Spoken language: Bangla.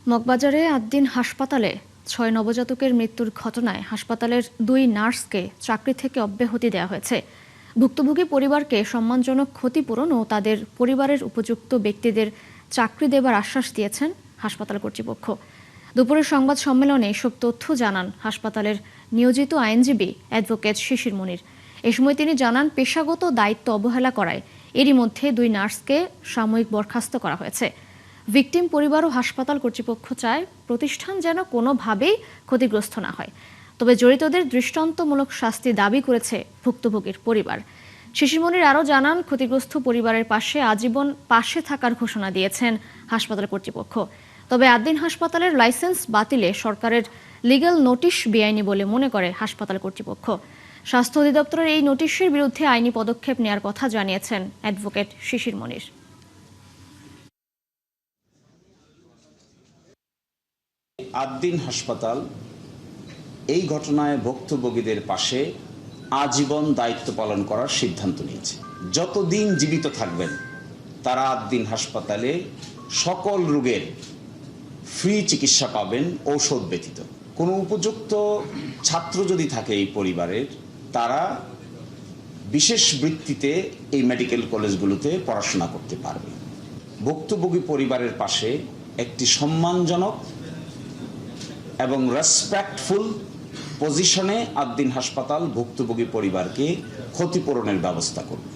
মগবাজারে আদ্দিন হাসপাতালে ৬ নবজাতকের মৃত্যুর ঘটনায় হাসপাতালের ২ নার্সকে চাকরি থেকে অব্যাহতি দেওয়া হয়েছে। ভুক্তভোগী পরিবারকে সম্মানজনক ক্ষতিপূরণ ও তাদের পরিবারের উপযুক্ত ব্যক্তিদের চাকরি দেবার আশ্বাস দিয়েছেন হাসপাতাল কর্তৃপক্ষ। দুপুরের সংবাদ সম্মেলনে এসব তথ্য জানান হাসপাতালের নিয়োজিত আইনজীবী অ্যাডভোকেট শিশির মনির। এ সময় তিনি জানান, পেশাগত দায়িত্ব অবহেলা করায় এরই মধ্যে ২ নার্সকে সাময়িক বরখাস্ত করা হয়েছে। ভিকটিম পরিবার ও হাসপাতাল কর্তৃপক্ষ চায় প্রতিষ্ঠান যেন কোনোভাবেই ক্ষতিগ্রস্ত না হয়। তবে জড়িতদের দৃষ্টান্তমূলক শাস্তি দাবি করেছে ভুক্তভোগীর পরিবার। শিশির মনির আরও জানান, ক্ষতিগ্রস্ত পরিবারের পাশে আজীবন পাশে থাকার ঘোষণা দিয়েছেন হাসপাতাল কর্তৃপক্ষ। তবে আদ্দিন হাসপাতালের লাইসেন্স বাতিলে সরকারের লিগ্যাল নোটিশ বেআইনি বলে মনে করে হাসপাতাল কর্তৃপক্ষ। স্বাস্থ্য অধিদপ্তরের এই নোটিশের বিরুদ্ধে আইনি পদক্ষেপ নেওয়ার কথা জানিয়েছেন অ্যাডভোকেট শিশির মনির। আদ্দিন হাসপাতাল এই ঘটনায় ভুক্তভোগীদের পাশে আজীবন দায়িত্ব পালন করার সিদ্ধান্ত নিয়েছে। যতদিন জীবিত থাকবেন তারা আদ্দিন হাসপাতালে সকল রোগের ফ্রি চিকিৎসা পাবেন, ঔষধ ব্যতীত। কোনো উপযুক্ত ছাত্র যদি থাকে এই পরিবারের, তারা বিশেষ বৃত্তিতে এই মেডিকেল কলেজগুলোতে পড়াশোনা করতে পারবে। ভুক্তভোগী পরিবারের পাশে একটি সম্মানজনক এবং রেসপেক্টফুল পজিশনে আদ্দিন হাসপাতাল ভুক্তভোগী পরিবারকে ক্ষতিপূরণের ব্যবস্থা করবে।